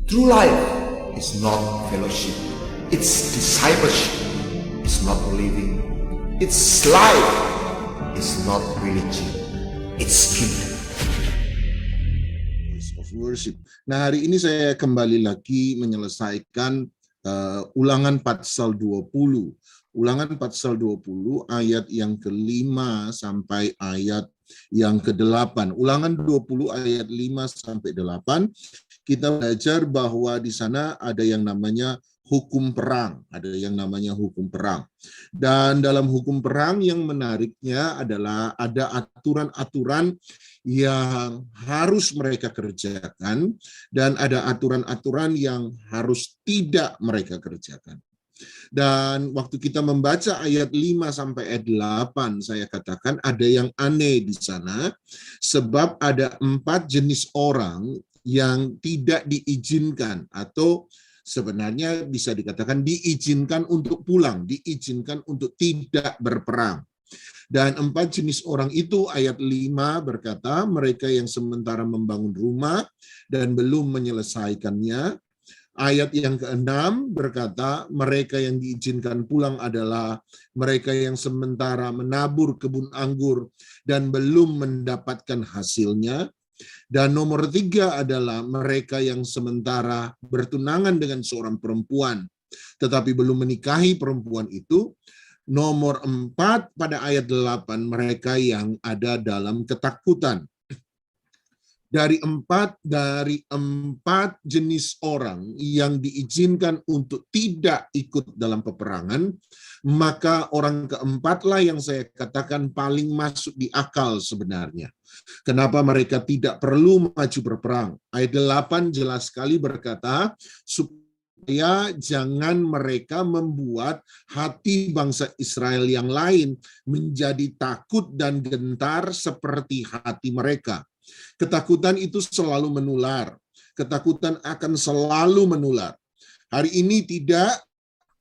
True life is not fellowship, it's discipleship. It's not living, it's life. It's not religion, it's kingdom. Voice of worship. Nah, hari ini saya kembali lagi menyelesaikan ulangan pasal 20. Ulangan pasal 20 ayat yang ke-5 sampai ayat yang ke-8. Ulangan 20 ayat 5 sampai 8. Kita belajar bahwa di sana ada yang namanya hukum perang, ada yang namanya hukum perang. Dan dalam hukum perang yang menariknya adalah ada aturan-aturan yang harus mereka kerjakan dan ada aturan-aturan yang harus tidak mereka kerjakan. Dan waktu kita membaca ayat 5 sampai ayat 8, saya katakan ada yang aneh di sana, sebab ada 4 jenis orang yang tidak diizinkan atau sebenarnya bisa dikatakan diizinkan untuk pulang, diizinkan untuk tidak berperang. Dan 4 jenis orang itu ayat 5 berkata, mereka yang sementara membangun rumah dan belum menyelesaikannya. Ayat yang ke-6 berkata, mereka yang diizinkan pulang adalah mereka yang sementara menabur kebun anggur dan belum mendapatkan hasilnya. Dan nomor 3 adalah mereka yang sementara bertunangan dengan seorang perempuan, tetapi belum menikahi perempuan itu. Nomor 4 pada ayat 8, mereka yang ada dalam ketakutan. Dari empat jenis orang yang diizinkan untuk tidak ikut dalam peperangan, maka orang keempatlah yang saya katakan paling masuk di akal sebenarnya. Kenapa mereka tidak perlu maju berperang? Ayat 8 jelas sekali berkata, supaya jangan mereka membuat hati bangsa Israel yang lain menjadi takut dan gentar seperti hati mereka. Ketakutan itu selalu menular. Ketakutan akan selalu menular. Hari ini tidak,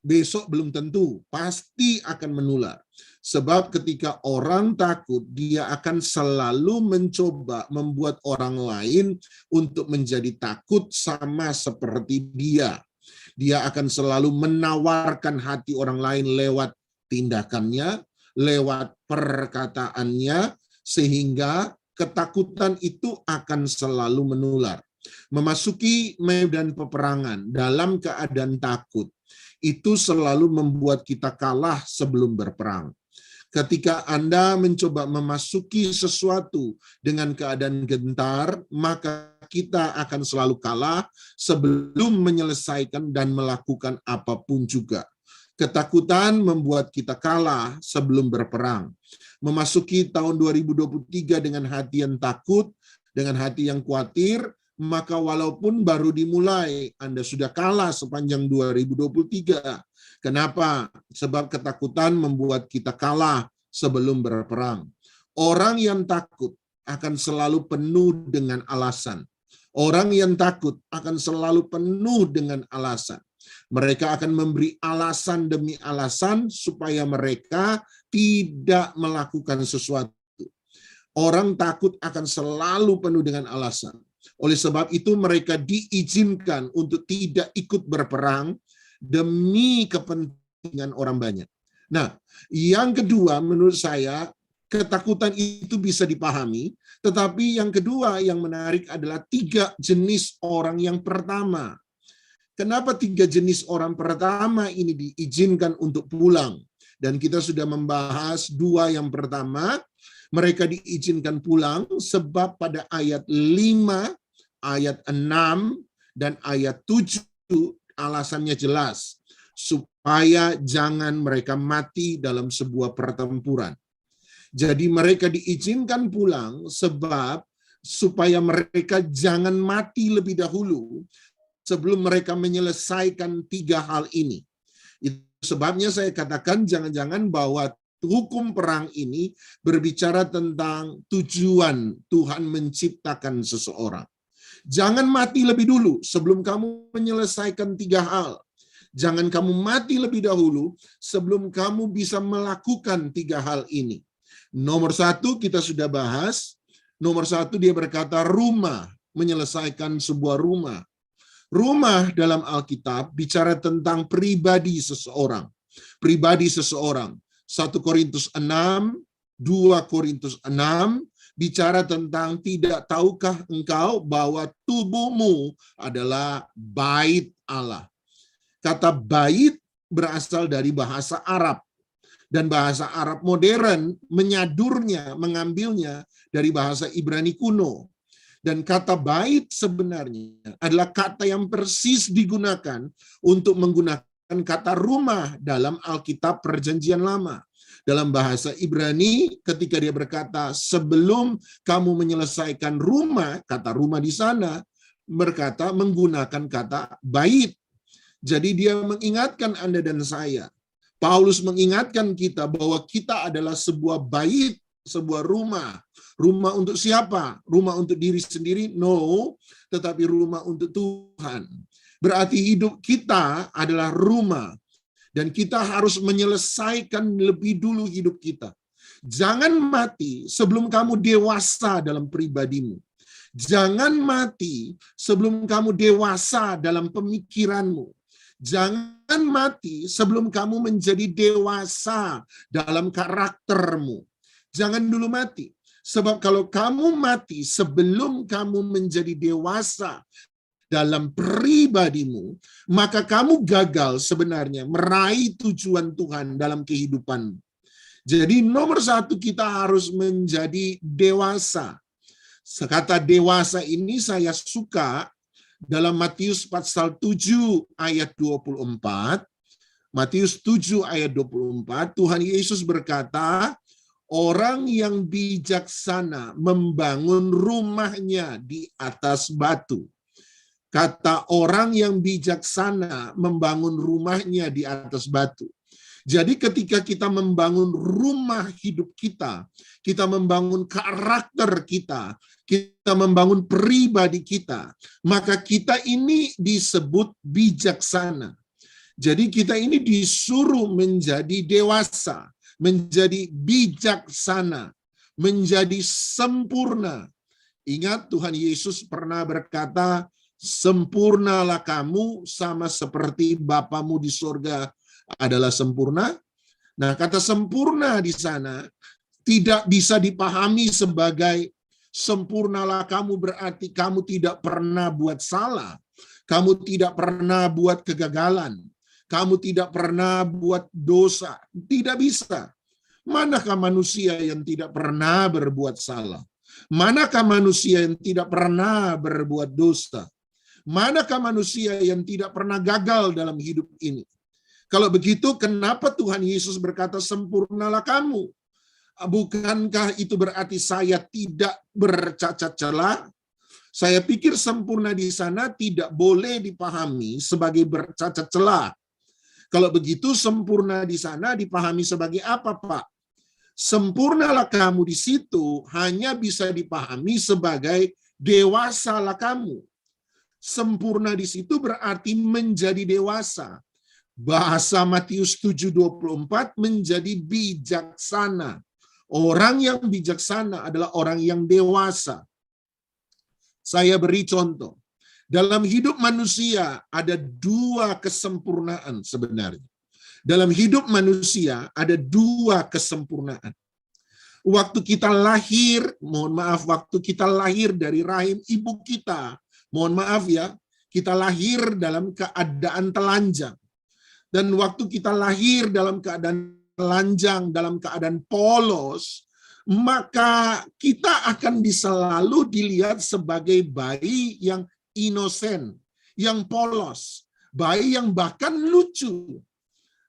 besok belum tentu. Pasti akan menular. Sebab ketika orang takut, dia akan selalu mencoba membuat orang lain untuk menjadi takut sama seperti dia. Dia akan selalu menawarkan hati orang lain lewat tindakannya, lewat perkataannya, sehingga ketakutan itu akan selalu menular. Memasuki medan peperangan dalam keadaan takut, itu selalu membuat kita kalah sebelum berperang. Ketika Anda mencoba memasuki sesuatu dengan keadaan gentar, maka kita akan selalu kalah sebelum menyelesaikan dan melakukan apapun juga. Ketakutan membuat kita kalah sebelum berperang. Memasuki tahun 2023 dengan hati yang takut, dengan hati yang khawatir, maka walaupun baru dimulai, Anda sudah kalah sepanjang 2023. Kenapa? Sebab ketakutan membuat kita kalah sebelum berperang. Orang yang takut akan selalu penuh dengan alasan. Orang yang takut akan selalu penuh dengan alasan. Mereka akan memberi alasan demi alasan supaya mereka tidak melakukan sesuatu. Orang takut akan selalu penuh dengan alasan. Oleh sebab itu mereka diizinkan untuk tidak ikut berperang demi kepentingan orang banyak. Nah, yang kedua menurut saya ketakutan itu bisa dipahami, tetapi yang kedua yang menarik adalah 3 jenis orang yang pertama. Kenapa 3 jenis orang pertama ini diizinkan untuk pulang? Dan kita sudah membahas 2 yang pertama, mereka diizinkan pulang sebab pada ayat 5, ayat 6, dan ayat 7 alasannya jelas. Supaya jangan mereka mati dalam sebuah pertempuran. Jadi mereka diizinkan pulang sebab supaya mereka jangan mati lebih dahulu sebelum mereka menyelesaikan 3 hal ini. Itu sebabnya saya katakan jangan-jangan bahwa hukum perang ini berbicara tentang tujuan Tuhan menciptakan seseorang. Jangan mati lebih dulu sebelum kamu menyelesaikan 3 hal. Jangan kamu mati lebih dahulu sebelum kamu bisa melakukan 3 hal ini. Nomor 1 kita sudah bahas. Nomor 1 dia berkata rumah, menyelesaikan sebuah rumah. Rumah dalam Alkitab bicara tentang pribadi seseorang. Pribadi seseorang. 1 Korintus 6, 2 Korintus 6, bicara tentang tidak tahukah engkau bahwa tubuhmu adalah bait Allah. Kata bait berasal dari bahasa Arab. Dan bahasa Arab modern mengambilnya dari bahasa Ibrani kuno. Dan kata bait sebenarnya adalah kata yang persis digunakan untuk menggunakan kata rumah dalam Alkitab Perjanjian Lama. Dalam bahasa Ibrani, ketika dia berkata, sebelum kamu menyelesaikan rumah, kata rumah di sana, berkata menggunakan kata bait. Jadi dia mengingatkan Anda dan saya. Paulus mengingatkan kita bahwa kita adalah sebuah bait, sebuah rumah. Rumah untuk siapa? Rumah untuk diri sendiri? No, tetapi rumah untuk Tuhan. Berarti hidup kita adalah rumah. Dan kita harus menyelesaikan lebih dulu hidup kita. Jangan mati sebelum kamu dewasa dalam pribadimu. Jangan mati sebelum kamu dewasa dalam pemikiranmu. Jangan mati sebelum kamu menjadi dewasa dalam karaktermu. Jangan dulu mati. Sebab kalau kamu mati sebelum kamu menjadi dewasa dalam pribadimu, maka kamu gagal sebenarnya meraih tujuan Tuhan dalam kehidupanmu. Jadi nomor satu kita harus menjadi dewasa. Kata dewasa ini saya suka dalam Matius pasal 7 ayat 24. Matius 7 ayat 24, Tuhan Yesus berkata, orang yang bijaksana membangun rumahnya di atas batu. Kata orang yang bijaksana membangun rumahnya di atas batu. Jadi ketika kita membangun rumah hidup kita membangun karakter kita membangun pribadi kita, maka kita ini disebut bijaksana. Jadi kita ini disuruh menjadi dewasa, menjadi bijaksana, menjadi sempurna. Ingat Tuhan Yesus pernah berkata, sempurnalah kamu sama seperti Bapamu di surga adalah sempurna. Nah, kata sempurna di sana tidak bisa dipahami sebagai sempurnalah kamu berarti kamu tidak pernah buat salah. Kamu tidak pernah buat kegagalan. Kamu tidak pernah buat dosa. Tidak bisa. Manakah manusia yang tidak pernah berbuat salah? Manakah manusia yang tidak pernah berbuat dosa? Manakah manusia yang tidak pernah gagal dalam hidup ini? Kalau begitu, kenapa Tuhan Yesus berkata, sempurnalah kamu? Bukankah itu berarti saya tidak bercacat celah? Saya pikir sempurna di sana tidak boleh dipahami sebagai bercacat celah. Kalau begitu, sempurna di sana dipahami sebagai apa, Pak? Sempurnalah kamu di situ hanya bisa dipahami sebagai dewasalah kamu. Sempurna di situ berarti menjadi dewasa. Bahasa Matius 7:24 menjadi bijaksana. Orang yang bijaksana adalah orang yang dewasa. Saya beri contoh. Dalam hidup manusia ada dua kesempurnaan sebenarnya. Dalam hidup manusia ada dua kesempurnaan. Waktu kita lahir, waktu kita lahir dari rahim ibu kita, kita lahir dalam keadaan telanjang. Dan waktu kita lahir dalam keadaan telanjang, dalam keadaan polos, maka kita akan selalu dilihat sebagai bayi yang inosen, yang polos, bayi yang bahkan lucu,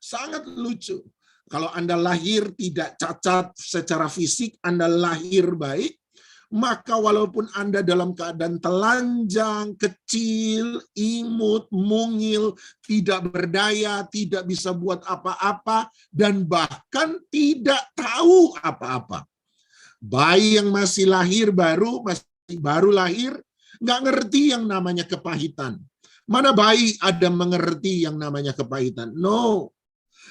sangat lucu. Kalau Anda lahir tidak cacat secara fisik, Anda lahir baik, maka walaupun Anda dalam keadaan telanjang, kecil, imut, mungil, tidak berdaya, tidak bisa buat apa-apa, dan bahkan tidak tahu apa-apa. Bayi yang masih lahir baru lahir, nggak ngerti yang namanya kepahitan. Mana bayi ada mengerti yang namanya kepahitan? No.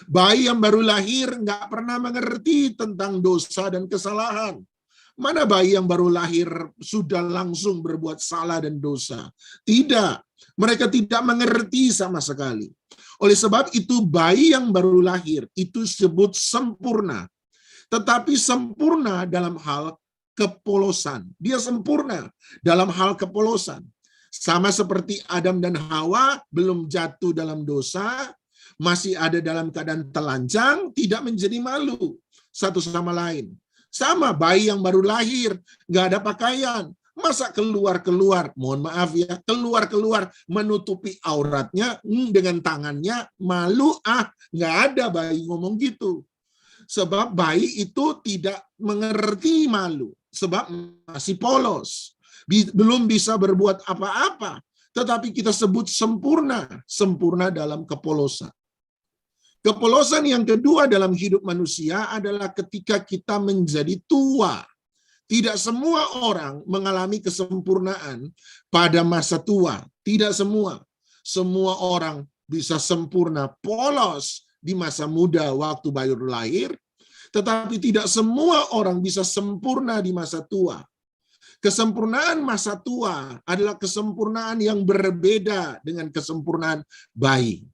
Bayi yang baru lahir nggak pernah mengerti tentang dosa dan kesalahan. Mana bayi yang baru lahir sudah langsung berbuat salah dan dosa? Tidak. Mereka tidak mengerti sama sekali. Oleh sebab itu bayi yang baru lahir itu disebut sempurna. Tetapi sempurna dalam hal kepolosan. Dia sempurna dalam hal kepolosan. Sama seperti Adam dan Hawa belum jatuh dalam dosa, masih ada dalam keadaan telanjang, tidak menjadi malu satu sama lain. Sama bayi yang baru lahir, nggak ada pakaian. Masa keluar-keluar, mohon maaf ya, keluar-keluar menutupi auratnya dengan tangannya, malu, nggak ada bayi ngomong gitu. Sebab bayi itu tidak mengerti malu, sebab masih polos, belum bisa berbuat apa-apa, tetapi kita sebut sempurna, sempurna dalam kepolosan. Kepolosan yang kedua dalam hidup manusia adalah ketika kita menjadi tua. Tidak semua orang mengalami kesempurnaan pada masa tua. Tidak semua. Semua orang bisa sempurna polos di masa muda waktu baru lahir, tetapi tidak semua orang bisa sempurna di masa tua. Kesempurnaan masa tua adalah kesempurnaan yang berbeda dengan kesempurnaan bayi.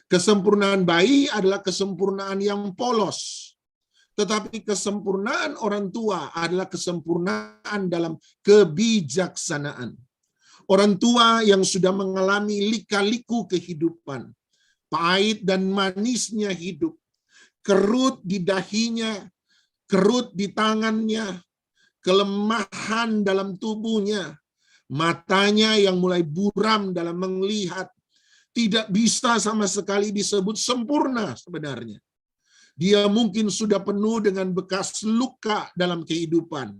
Kesempurnaan bayi adalah kesempurnaan yang polos. Tetapi kesempurnaan orang tua adalah kesempurnaan dalam kebijaksanaan. Orang tua yang sudah mengalami lika-liku kehidupan, pahit dan manisnya hidup, kerut di dahinya, kerut di tangannya, kelemahan dalam tubuhnya, matanya yang mulai buram dalam melihat, tidak bisa sama sekali disebut sempurna sebenarnya. Dia mungkin sudah penuh dengan bekas luka dalam kehidupan,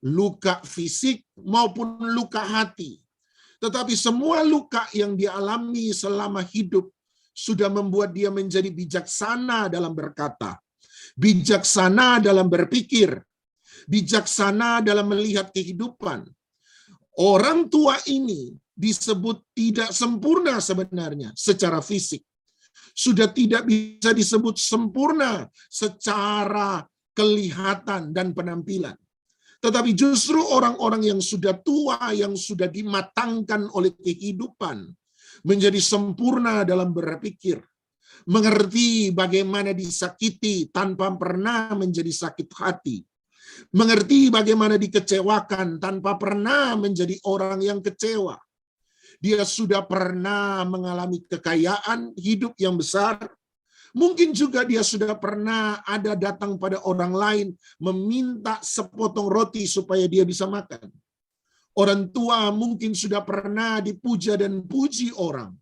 luka fisik maupun luka hati. Tetapi semua luka yang dia alami selama hidup sudah membuat dia menjadi bijaksana dalam berkata, bijaksana dalam berpikir, bijaksana dalam melihat kehidupan. Orang tua ini disebut tidak sempurna sebenarnya secara fisik. Sudah tidak bisa disebut sempurna secara kelihatan dan penampilan. Tetapi justru orang-orang yang sudah tua, yang sudah dimatangkan oleh kehidupan, menjadi sempurna dalam berpikir, mengerti bagaimana disakiti tanpa pernah menjadi sakit hati, mengerti bagaimana dikecewakan tanpa pernah menjadi orang yang kecewa. Dia sudah pernah mengalami kekayaan hidup yang besar. Mungkin juga dia sudah pernah ada datang pada orang lain meminta sepotong roti supaya dia bisa makan. Orang tua mungkin sudah pernah dipuja dan puji orang.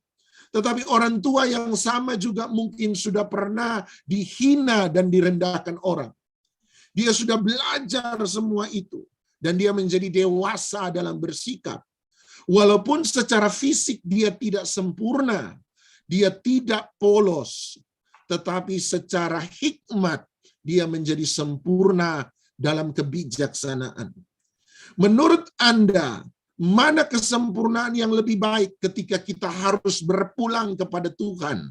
Tetapi orang tua yang sama juga mungkin sudah pernah dihina dan direndahkan orang. Dia sudah belajar semua itu. Dan dia menjadi dewasa dalam bersikap. Walaupun secara fisik dia tidak sempurna, dia tidak polos, tetapi secara hikmat dia menjadi sempurna dalam kebijaksanaan. Menurut Anda, mana kesempurnaan yang lebih baik ketika kita harus berpulang kepada Tuhan?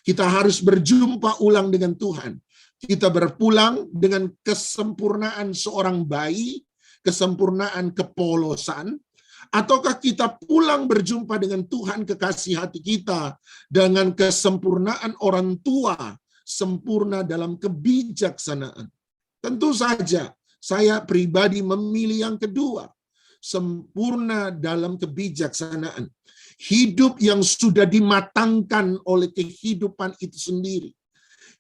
Kita harus berjumpa ulang dengan Tuhan. Kita berpulang dengan kesempurnaan seorang bayi, kesempurnaan kepolosan, ataukah kita pulang berjumpa dengan Tuhan kekasih hati kita dengan kesempurnaan orang tua, sempurna dalam kebijaksanaan? Tentu saja saya pribadi memilih yang kedua, sempurna dalam kebijaksanaan. Hidup yang sudah dimatangkan oleh kehidupan itu sendiri.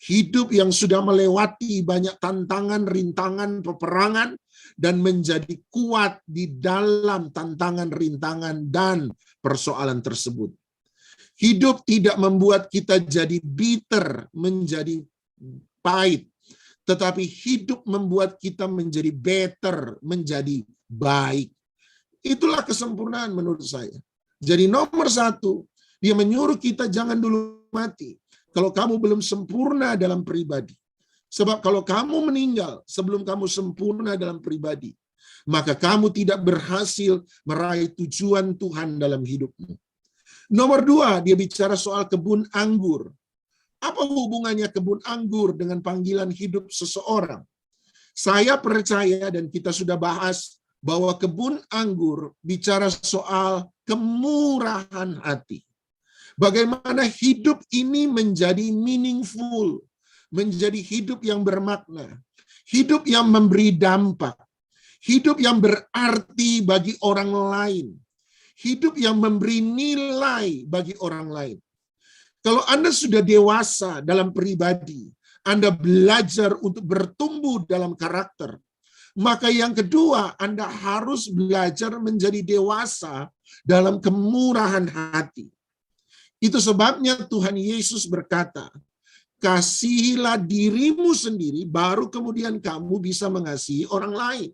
Hidup yang sudah melewati banyak tantangan, rintangan, peperangan, dan menjadi kuat di dalam tantangan, rintangan, dan persoalan tersebut. Hidup tidak membuat kita jadi bitter, menjadi pahit, tetapi hidup membuat kita menjadi better, menjadi baik. Itulah kesempurnaan menurut saya. Jadi nomor satu, dia menyuruh kita jangan dulu mati kalau kamu belum sempurna dalam pribadi. Sebab kalau kamu meninggal sebelum kamu sempurna dalam pribadi, maka kamu tidak berhasil meraih tujuan Tuhan dalam hidupmu. Nomor dua, dia bicara soal kebun anggur. Apa hubungannya kebun anggur dengan panggilan hidup seseorang? Saya percaya, dan kita sudah bahas bahwa kebun anggur bicara soal kemurahan hati. Bagaimana hidup ini menjadi meaningful, menjadi hidup yang bermakna, hidup yang memberi dampak, hidup yang berarti bagi orang lain, hidup yang memberi nilai bagi orang lain. Kalau Anda sudah dewasa dalam pribadi, Anda belajar untuk bertumbuh dalam karakter, maka yang kedua, Anda harus belajar menjadi dewasa dalam kemurahan hati. Itu sebabnya Tuhan Yesus berkata, kasihilah dirimu sendiri, baru kemudian kamu bisa mengasihi orang lain.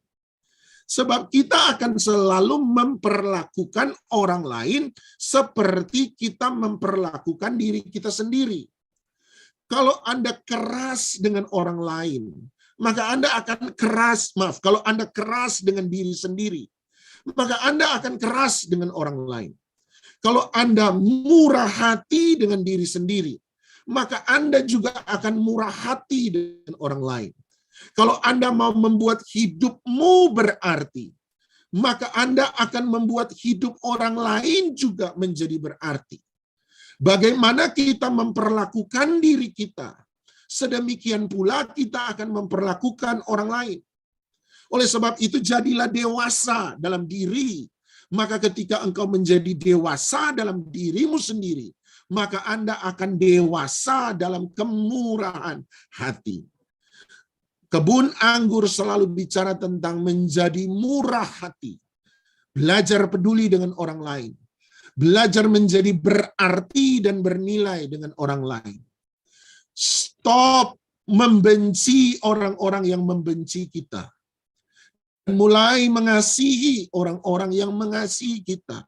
Sebab kita akan selalu memperlakukan orang lain seperti kita memperlakukan diri kita sendiri. Kalau Anda keras dengan orang lain, maka Anda akan kalau Anda keras dengan diri sendiri, maka Anda akan keras dengan orang lain. Kalau Anda murah hati dengan diri sendiri, maka Anda juga akan murah hati dengan orang lain. Kalau Anda mau membuat hidupmu berarti, maka Anda akan membuat hidup orang lain juga menjadi berarti. Bagaimana kita memperlakukan diri kita, sedemikian pula kita akan memperlakukan orang lain. Oleh sebab itu, jadilah dewasa dalam diri. Maka ketika engkau menjadi dewasa dalam dirimu sendiri, maka Anda akan dewasa dalam kemurahan hati. Kebun anggur selalu bicara tentang menjadi murah hati. Belajar peduli dengan orang lain. Belajar menjadi berarti dan bernilai dengan orang lain. Stop membenci orang-orang yang membenci kita. Mulai mengasihi orang-orang yang mengasihi kita.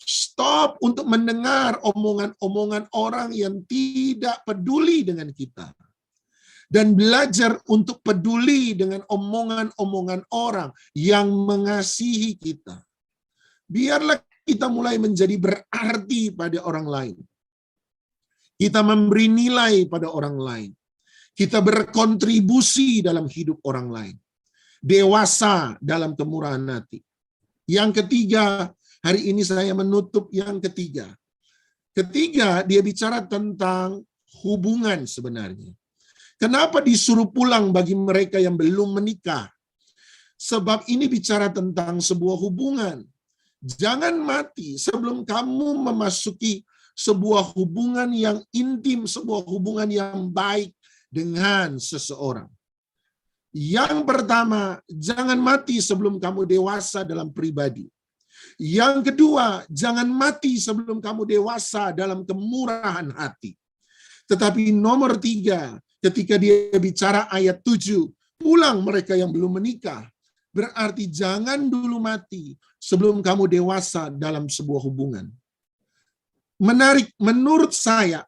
Stop untuk mendengar omongan-omongan orang yang tidak peduli dengan kita. Dan belajar untuk peduli dengan omongan-omongan orang yang mengasihi kita. Biarlah kita mulai menjadi berarti pada orang lain. Kita memberi nilai pada orang lain. Kita berkontribusi dalam hidup orang lain. Dewasa dalam kemurahan hati. Yang ketiga, hari ini saya menutup yang ketiga. Ketiga, dia bicara tentang hubungan sebenarnya. Kenapa disuruh pulang bagi mereka yang belum menikah? Sebab ini bicara tentang sebuah hubungan. Jangan mati sebelum kamu memasuki sebuah hubungan yang intim, sebuah hubungan yang baik dengan seseorang. Yang pertama, jangan mati sebelum kamu dewasa dalam pribadi. Yang kedua, jangan mati sebelum kamu dewasa dalam kemurahan hati. Tetapi nomor 3, ketika dia bicara ayat 7, pulang mereka yang belum menikah, berarti jangan dulu mati sebelum kamu dewasa dalam sebuah hubungan. Menarik, menurut saya,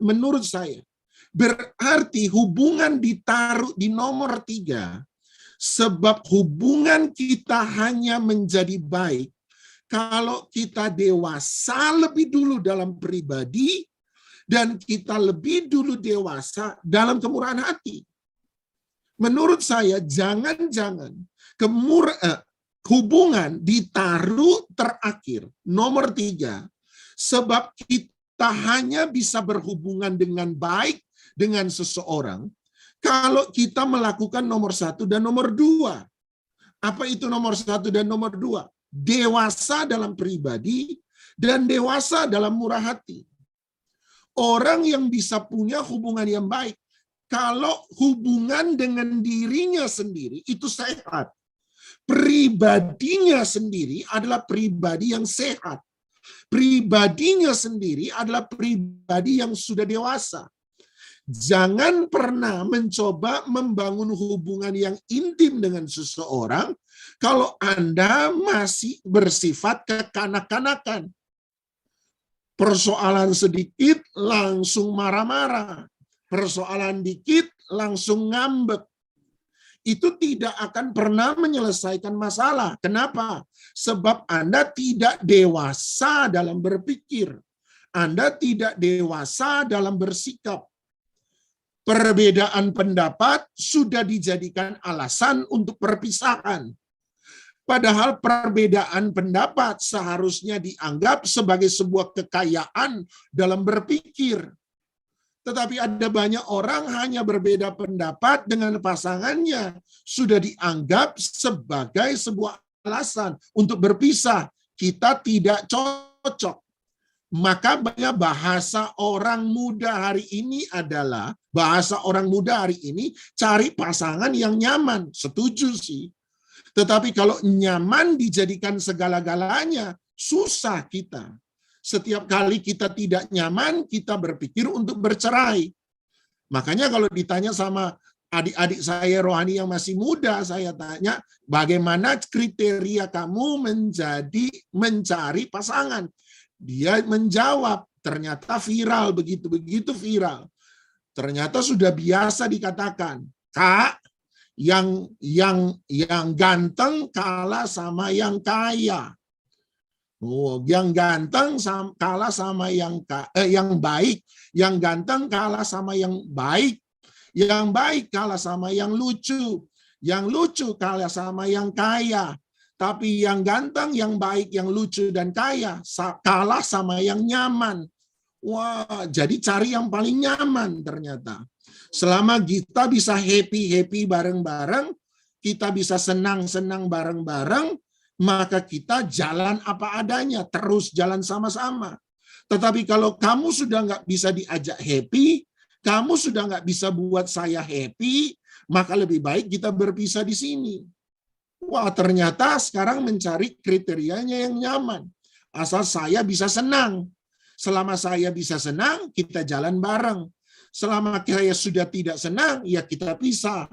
berarti hubungan ditaruh di nomor 3, sebab hubungan kita hanya menjadi baik kalau kita dewasa lebih dulu dalam pribadi dan kita lebih dulu dewasa dalam kemurahan hati. Menurut saya, jangan-jangan hubungan ditaruh terakhir, nomor 3, sebab kita hanya bisa berhubungan dengan baik dengan seseorang kalau kita melakukan nomor 1 dan nomor 2. Apa itu nomor 1 dan nomor 2? Dewasa dalam pribadi dan dewasa dalam murah hati. Orang yang bisa punya hubungan yang baik, kalau hubungan dengan dirinya sendiri itu sehat. Pribadinya sendiri adalah pribadi yang sehat. Pribadinya sendiri adalah pribadi yang sudah dewasa. Jangan pernah mencoba membangun hubungan yang intim dengan seseorang kalau Anda masih bersifat kekanak-kanakan. Persoalan sedikit langsung marah-marah. Persoalan dikit langsung ngambek. Itu tidak akan pernah menyelesaikan masalah. Kenapa? Sebab Anda tidak dewasa dalam berpikir. Anda tidak dewasa dalam bersikap. Perbedaan pendapat sudah dijadikan alasan untuk perpisahan. Padahal perbedaan pendapat seharusnya dianggap sebagai sebuah kekayaan dalam berpikir. Tetapi ada banyak orang hanya berbeda pendapat dengan pasangannya, sudah dianggap sebagai sebuah alasan untuk berpisah. Kita tidak cocok. Maka bahasa orang muda hari ini adalah, cari pasangan yang nyaman. Setuju sih. Tetapi kalau nyaman dijadikan segala-galanya, susah kita. Setiap kali kita tidak nyaman, kita berpikir untuk bercerai. Makanya kalau ditanya sama adik-adik saya rohani yang masih muda, saya tanya, bagaimana kriteria kamu mencari pasangan? Dia menjawab, ternyata viral, begitu viral. Ternyata sudah biasa dikatakan, Kak, yang ganteng kalah sama yang kaya. Oh, yang ganteng kalah sama yang baik, yang ganteng kalah sama yang baik kalah sama yang lucu kalah sama yang kaya. Tapi yang ganteng, yang baik, yang lucu dan kaya kalah sama yang nyaman. Wah, jadi cari yang paling nyaman ternyata. Selama kita bisa happy bareng-bareng, kita bisa senang-senang bareng-bareng, maka kita jalan apa adanya, terus jalan sama-sama. Tetapi kalau kamu sudah nggak bisa diajak happy, kamu sudah nggak bisa buat saya happy, maka lebih baik kita berpisah di sini. Wah, ternyata sekarang mencari kriterianya yang nyaman. Asal saya bisa senang. Selama saya bisa senang, kita jalan bareng. Selama saya sudah tidak senang, ya kita pisah.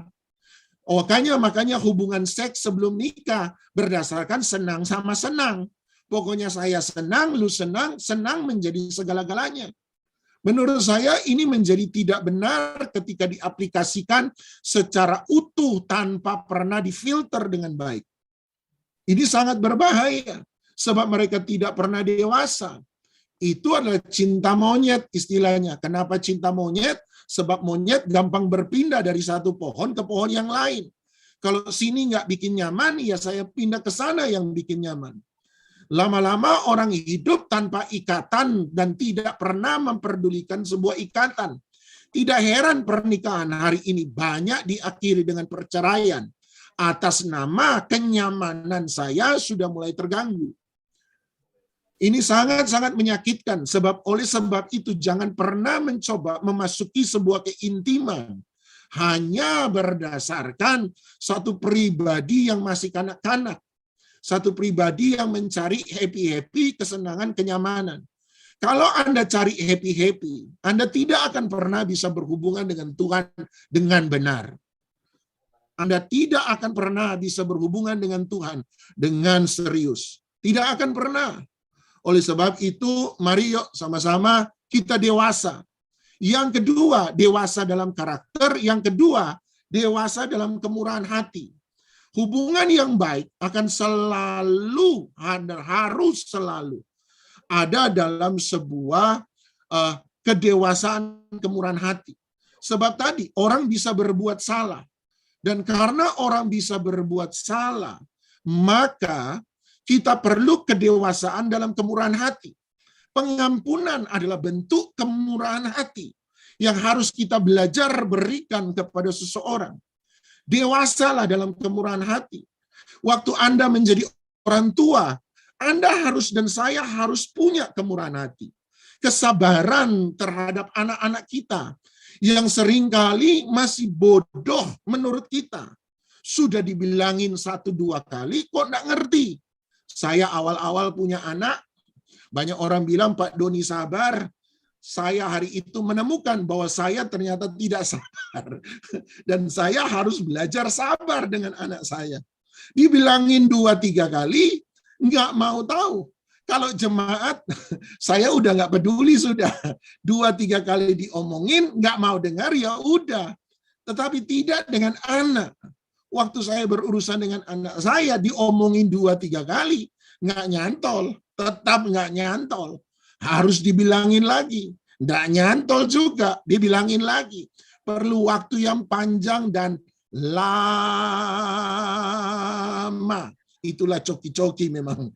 Makanya hubungan seks sebelum nikah berdasarkan senang sama senang. Pokoknya saya senang, lu senang, senang menjadi segala-galanya. Menurut saya ini menjadi tidak benar ketika diaplikasikan secara utuh tanpa pernah difilter dengan baik. Ini sangat berbahaya sebab mereka tidak pernah dewasa. Itu adalah cinta monyet istilahnya. Kenapa cinta monyet? Sebab monyet gampang berpindah dari satu pohon ke pohon yang lain. Kalau sini nggak bikin nyaman, ya saya pindah ke sana yang bikin nyaman. Lama-lama orang hidup tanpa ikatan dan tidak pernah memperdulikan sebuah ikatan. Tidak heran pernikahan hari ini banyak diakhiri dengan perceraian. Atas nama kenyamanan saya sudah mulai terganggu. Ini sangat-sangat menyakitkan, oleh sebab itu jangan pernah mencoba memasuki sebuah keintiman hanya berdasarkan satu pribadi yang masih kanak-kanak, satu pribadi yang mencari happy-happy, kesenangan, kenyamanan. Kalau Anda cari happy-happy, Anda tidak akan pernah bisa berhubungan dengan Tuhan dengan benar. Anda tidak akan pernah bisa berhubungan dengan Tuhan dengan serius. Tidak akan pernah. Oleh sebab itu, mari yuk sama-sama kita dewasa. Yang kedua, dewasa dalam karakter. Yang kedua, dewasa dalam kemurahan hati. Hubungan yang baik akan selalu, harus selalu ada dalam sebuah kedewasaan kemurahan hati. Sebab tadi, orang bisa berbuat salah. Dan karena orang bisa berbuat salah, maka kita perlu kedewasaan dalam kemurahan hati. Pengampunan adalah bentuk kemurahan hati yang harus kita belajar berikan kepada seseorang. Dewasalah dalam kemurahan hati. Waktu Anda menjadi orang tua, Anda harus dan saya harus punya kemurahan hati. Kesabaran terhadap anak-anak kita yang seringkali masih bodoh menurut kita. Sudah dibilangin 1-2 kali, kok nggak ngerti. Saya awal-awal punya anak, banyak orang bilang, Pak Doni sabar. Saya hari itu menemukan bahwa saya ternyata tidak sabar. Dan saya harus belajar sabar dengan anak saya. Dibilangin 2-3 kali, nggak mau tahu. Kalau jemaat, saya udah nggak peduli sudah. 2-3 kali diomongin, nggak mau dengar, ya udah. Tetapi tidak dengan anak. Waktu saya berurusan dengan anak saya, diomongin 2-3 kali, nggak nyantol, tetap nggak nyantol. Harus dibilangin lagi, nggak nyantol juga, dibilangin lagi. Perlu waktu yang panjang dan lama. itulah coki-coki memang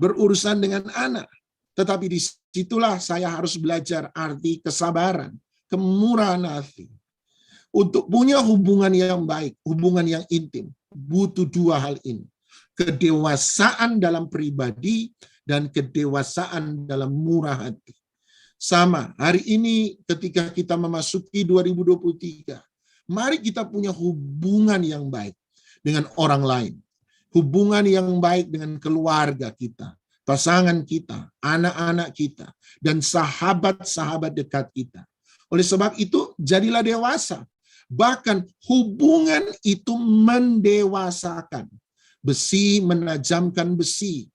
berurusan dengan anak. Tetapi disitulah saya harus belajar arti kesabaran, kemurahan hati. Untuk punya hubungan yang baik, hubungan yang intim, butuh dua hal ini. Kedewasaan dalam pribadi dan kedewasaan dalam murah hati. Sama, hari ini ketika kita memasuki 2023, mari kita punya hubungan yang baik dengan orang lain. Hubungan yang baik dengan keluarga kita, pasangan kita, anak-anak kita, dan sahabat-sahabat dekat kita. Oleh sebab itu, jadilah dewasa. Bahkan hubungan itu mendewasakan. Besi menajamkan besi.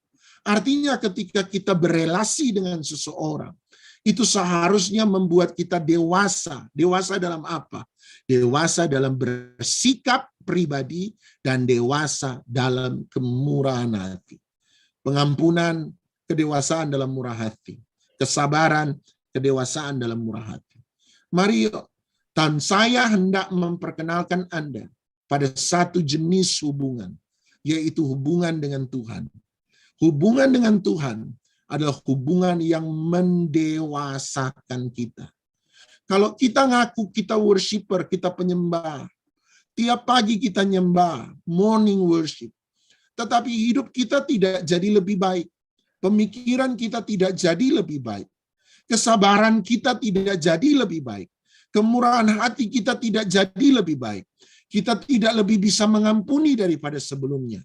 Artinya ketika kita berelasi dengan seseorang, itu seharusnya membuat kita dewasa. Dewasa dalam apa? Dewasa dalam bersikap pribadi dan dewasa dalam kemurahan hati. Pengampunan, kedewasaan dalam murah hati. Kesabaran, kedewasaan dalam murah hati. Mari dan saya hendak memperkenalkan Anda pada satu jenis hubungan, yaitu hubungan dengan Tuhan. Hubungan dengan Tuhan adalah hubungan yang mendewasakan kita. Kalau kita ngaku kita worshiper, kita penyembah, tiap pagi kita nyembah, morning worship, tetapi hidup kita tidak jadi lebih baik. Pemikiran kita tidak jadi lebih baik. Kesabaran kita tidak jadi lebih baik. Kemurahan hati kita tidak jadi lebih baik. Kita tidak lebih bisa mengampuni daripada sebelumnya.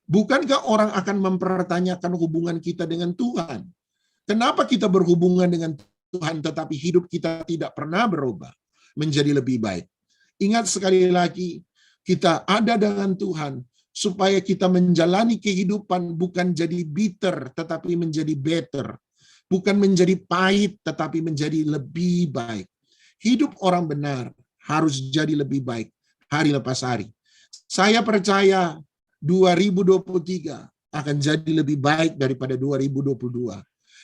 Bukankah orang akan mempertanyakan hubungan kita dengan Tuhan? Kenapa kita berhubungan dengan Tuhan tetapi hidup kita tidak pernah berubah menjadi lebih baik? Ingat sekali lagi, kita ada dengan Tuhan supaya kita menjalani kehidupan bukan jadi bitter tetapi menjadi better. Bukan menjadi pahit tetapi menjadi lebih baik. Hidup orang benar harus jadi lebih baik hari lepas hari. Saya percaya 2023 akan jadi lebih baik daripada 2022.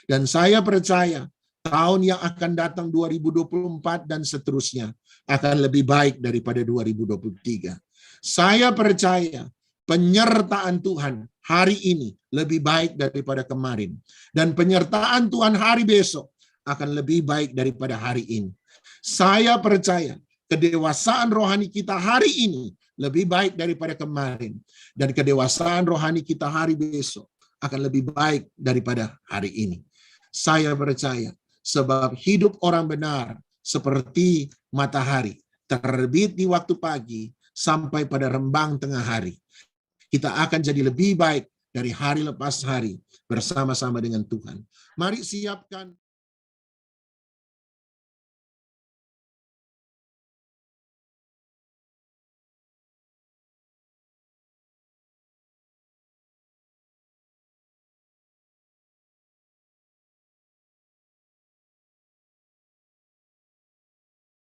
Dan saya percaya tahun yang akan datang 2024 dan seterusnya akan lebih baik daripada 2023. Saya percaya penyertaan Tuhan hari ini lebih baik daripada kemarin. Dan penyertaan Tuhan hari besok akan lebih baik daripada hari ini. Saya percaya kedewasaan rohani kita hari ini lebih baik daripada kemarin. Dan kedewasaan rohani kita hari besok akan lebih baik daripada hari ini. Saya percaya sebab hidup orang benar seperti matahari, terbit di waktu pagi sampai pada rembang tengah hari. Kita akan jadi lebih baik dari hari lepas hari bersama-sama dengan Tuhan. Mari siapkan